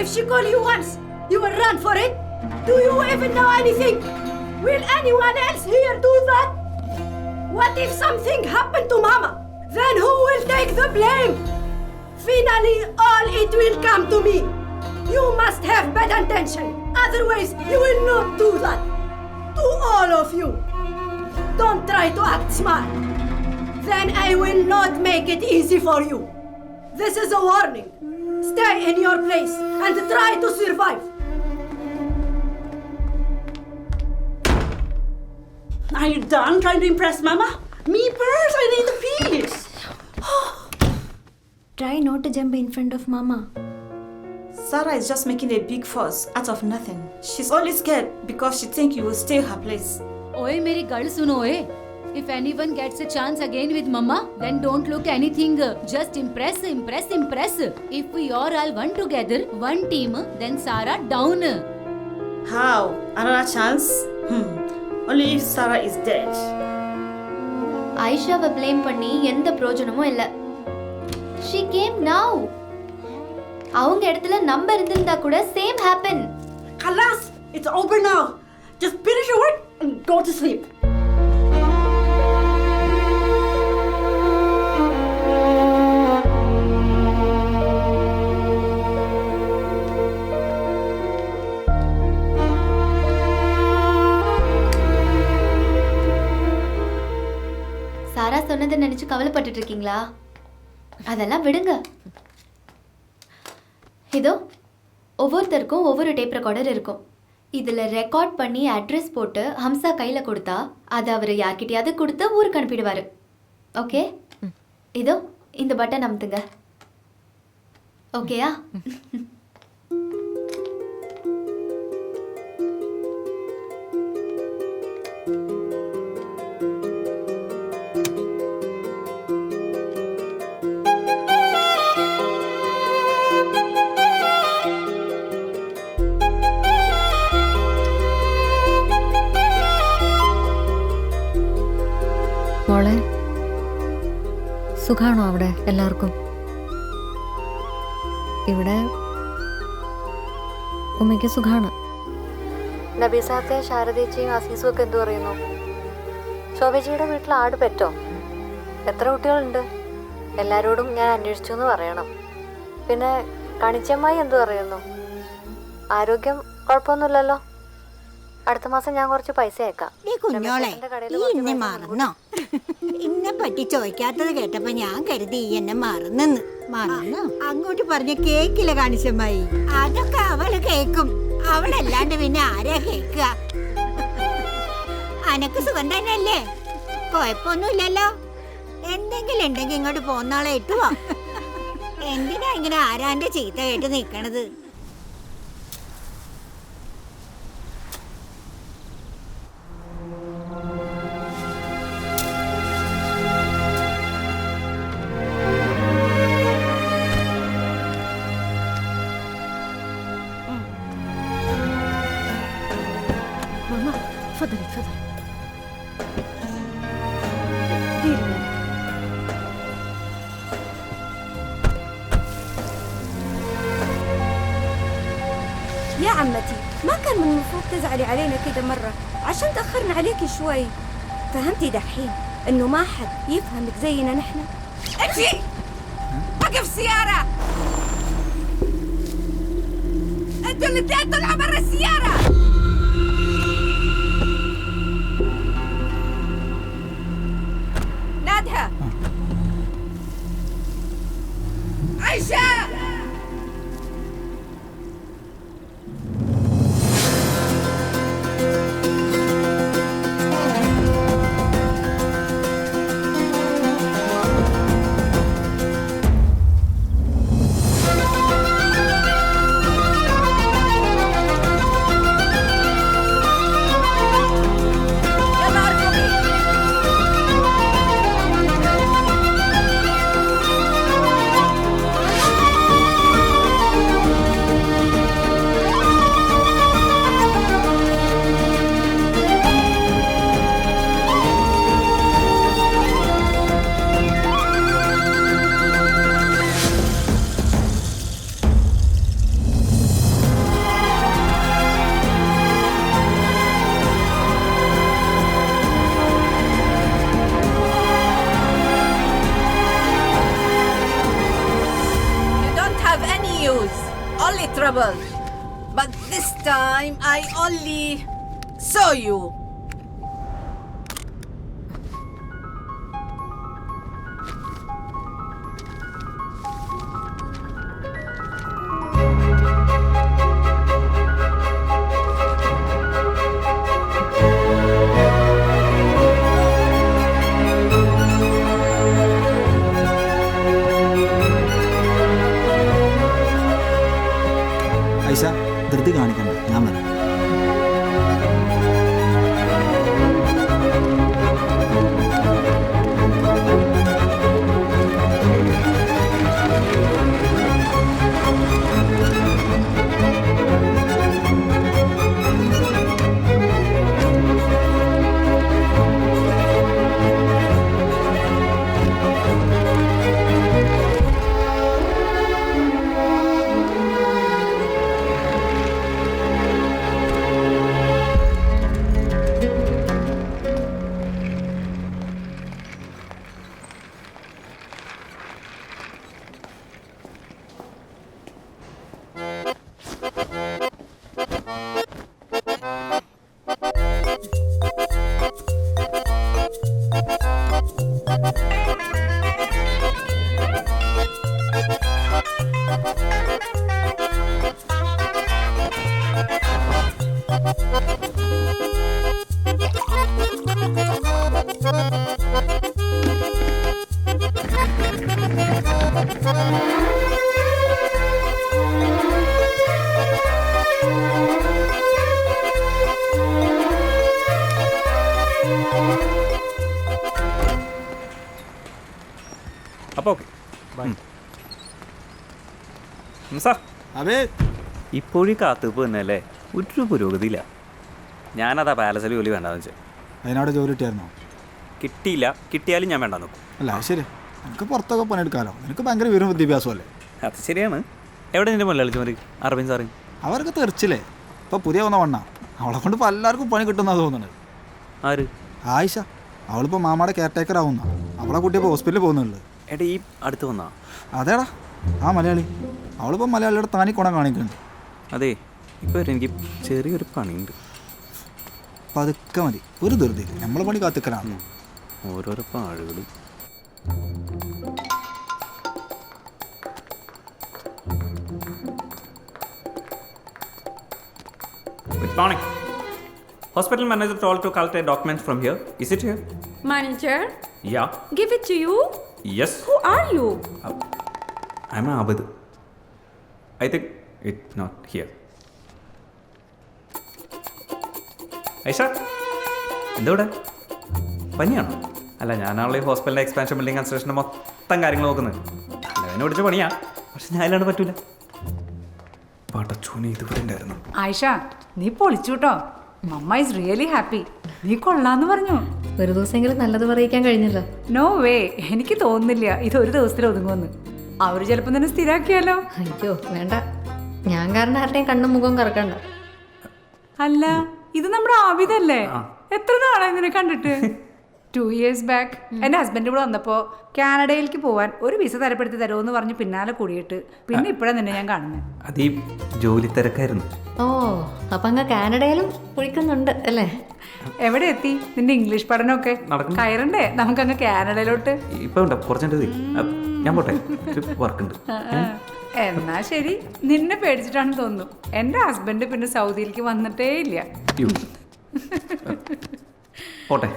If she call you once, you will run for it? Do you even know anything? Will anyone else here do that? What if something happened to Mama? Then who will take the blame? Finally, all it will come to me. You must have bad intention. Otherwise, you will not do that. To all of you. Don't try to act smart. Then I will not make it easy for you. This is a warning. Stay in your place and try to survive. Are you done trying to impress Mama? Me first, I need the peace. Try not to jump in front of Mama. Sarah is just making a big fuss out of nothing. She's only scared because she thinks you will stay her place. Oye, meri gal suno oye. If anyone gets a chance again with Mama, then don't look anything. Just impress. If we are all one together, one team, then Sarah down. How? Another chance? Only if Sarah is dead. Aishaவை blame பண்ணி எந்த பிரயோஜனமும் இல்ல. She came now. அவங்க இடத்துல நம்ம இருந்திருந்தா கூட same happen. Khalas, it's over now. Just finish your work and go to sleep. சாரா சொன்னதை நினைச்சு கவலைப்பட்டுட்டு இருக்கீங்களா? அதெல்லாம் விடுங்க. இதோ ஒவ்வொருத்தருக்கும் ஒவ்வொரு டேப் ரெக்கார்டர் இருக்கும். இதில் ரெக்கார்ட் பண்ணி அட்ரஸ் போட்டு ஹம்சா கையில் கொடுத்தா அதை அவர் யார்கிட்டயாவது கொடுத்து ஊருக்கு அனுப்பிடுவார். ஓகே, இதோ இந்த பட்டன் அமுத்துங்க. ஓகேயா? മോളെ, സുഖാണോ അവിടെ എല്ലാവർക്കും? ഇവിടെ ഉമ്മയ്ക്ക് സുഖാണ്. നബീസാത്തെ ശാരദേച്ചിയും അസീസും ഒക്കെ എന്തു പറയുന്നു? ശോഭജിയുടെ വീട്ടിൽ ആട് പെറ്റോ? എത്ര കുട്ടികളുണ്ട്? എല്ലാവരോടും ഞാൻ അന്വേഷിച്ചു എന്ന് പറയണം. പിന്നെ കണിച്ചമ്മായി എന്തു പറയുന്നു? ആരോഗ്യം കുഴപ്പമൊന്നുമില്ലല്ലോ? അടുത്ത മാസം ഞാൻ കുറച്ച് പൈസ അയക്കാം. നീ കുഞ്ഞോളെ, ഈ എന്നെ മറന്നോ? എന്നെ പറ്റി ചോദിക്കാത്തത് കേട്ടപ്പോ ഞാൻ കരുതി ഈ എന്നെ മറന്നെന്ന്. മറന്നോ? അങ്ങോട്ട് പറഞ്ഞ കേക്കില്ല കാണിച്ചമ്മായി. അതൊക്കെ അവള് കേക്കും. അവളല്ലാണ്ട് പിന്നെ ആരാ കേക്കുക? അനക്ക് സുഖം തന്നെയല്ലേ? കുഴപ്പമൊന്നുമില്ലല്ലോ? എന്തെങ്കിലും ഉണ്ടെങ്കിൽ ഇങ്ങോട്ട് പോന്നാളെ ഇട്ടുവോ? എന്തിനാ ഇങ്ങനെ ആരാന്റെ ചീത്ത കേട്ട് നിക്കണത്? تفضلي تفضلي. ديري بالك. يا عمتي، ما كان من المفروض تزعلي علينا كده مرة عشان تأخرنا عليكي شوي. فهمتي دحين إنه ما حد يفهمك زينا نحن؟ امشي! وقف السيارة! انتوا الاثنين طلعوا برا السيارة! نادها! عيشة! news, only trouble. But this time I only saw you. Aisha ധൃതി കാണിക്കണ്ട, ഞാൻ വരാം. അപ്പോൾ ഓക്കെ ബൈ. സാർ അതെ, ഇപ്പോഴും കാത്തുപ്പ് തന്നെ അല്ലേ? ഒരു പുരോഗതിയില്ല. ഞാനതാ പാലസിൽ ജോലി വേണ്ടെന്ന് വെച്ചാൽ. അതിനവിടെ ജോലി കിട്ടിയായിരുന്നോ? കിട്ടിയില്ല, കിട്ടിയാലും ഞാൻ വേണ്ട നോക്കും. അല്ല ശരി, എനിക്ക് പുറത്തൊക്കെ പണിയെടുക്കാമല്ലോ. എനിക്ക് ഭയങ്കര വിവരം വിദ്യാഭ്യാസമല്ലേ? അത് ശരിയാണ്. എവിടെ നിൻ്റെ മുതലാളിച്ചുമാർ അറബിൻ സാറ്? അവർക്ക് തെറിച്ചില്ലേ? ഇപ്പോൾ പുതിയ വന്ന വണ്ണ, അവളെ കൊണ്ട് ഇപ്പോൾ എല്ലാവർക്കും പണി കിട്ടുന്നതാണ് തോന്നുന്നത്. ആര്? ആയിഷ. അവളിപ്പോൾ മാമാടെ കെയർ ടേക്കർ ആവുന്ന. അവളെ കുട്ടിയപ്പോൾ ഹോസ്പിറ്റലിൽ പോകുന്നുള്ളു. എടാ ഈ അടുത്ത് വന്നാ? അതേടാ ആ മലയാളി. അവളിപ്പോൾ മലയാളിയുടെ താനി കുണം കാണിക്കുന്നുണ്ട്. അതെ, ഇപ്പോൾ എനിക്ക് ചെറിയൊരു പണിയുണ്ട്. പതുക്കെ മതി, ഒരു ധൃതി. നമ്മളെ പണി കാത്തിക്കലാണ്. ഓരോരോ പാഴുകളും. Good morning. Hospital manager told to collect a document from here. Is it here? Manager, Yeah. give it to you. Yes. Who are you? I'm Abid. I think it's not here. Aisha, എന്തോടെ പനിയാണോ? അല്ല, ഞാനാണല്ലോ ഈ ഹോസ്പിറ്റലിലെ expansion building കൺസ്ട്രക്ഷൻ്റെ മൊത്തം കാര്യങ്ങൾ നോക്കുന്നത്. അല്ല, പിടിച്ച പണിയാ, പക്ഷെ ഞാൻ ഇല്ലാണ്ട് പറ്റൂല. പടച്ചോനെ, ഇതുവരെ ഉണ്ടായിരുന്നു. ആയിഷ, നീ പൊളിച്ചുട്ടോ. മമ്മ ഈസ് റിയലി ഹാപ്പി. നീ കൊള്ളാന്ന് പറഞ്ഞു. ഒരു ദിവസമെങ്കിലും നല്ലത് പറയിക്കാൻ കഴിഞ്ഞല്ലോ. നോ വേ, എനിക്ക് തോന്നുന്നില്ല ഇത് ഒരു ദിവസത്തിൽ ഒതുങ്ങുമെന്ന്. അവര് ചിലപ്പോൾ തന്നെ സ്ഥിരാക്കിയാലോ? അയ്യോ വേണ്ട, ഞാൻ കാരണം ആരുടെയും കണ്ണും മുഖവും കറക്കണ്ട. അല്ല, ഇത് നമ്മുടെ ആബിദല്ലേ? എത്ര നാളായി നിന്നെ കണ്ടിട്ട്? 2 years ബാക്ക് എൻ്റെ ഹസ്ബൻഡ് ഇവിടെ വന്നപ്പോൾ കാനഡയിലേക്ക് പോവാൻ ഒരു വിസ തരപ്പെടുത്തി തരുമെന്ന് പറഞ്ഞ് പിന്നാലെ കൂടിയിട്ട് പിന്നെ ഇപ്പോഴാണ് നിന്നെ ഞാൻ കാണുന്നത്. അത് ഈ ജോലി തിരക്കായിരുന്നു. ഓ, അപ്പൊ അങ്ങ് കാനഡയിലും കുഴിക്കുന്നുണ്ട് അല്ലേ? എവിടെ എത്തി നിന്റെ ഇംഗ്ലീഷ് പഠനമൊക്കെ? കയറണ്ടേ നമുക്കങ്ങ് കാനഡയിലോട്ട്? ഇപ്പൊ ഉണ്ടോ? കുറച്ചുണ്ട്. ഞാൻ പോട്ടെ, വർക്ക് ഉണ്ട്. എന്നാ ശരി. നിന്നെ പേടിച്ചിട്ടാണെന്ന് തോന്നുന്നു. എൻ്റെ ഹസ്ബൻഡ് പിന്നെ സൗദിയിലേക്ക് വന്നിട്ടേ ഇല്ല. പോട്ടെ.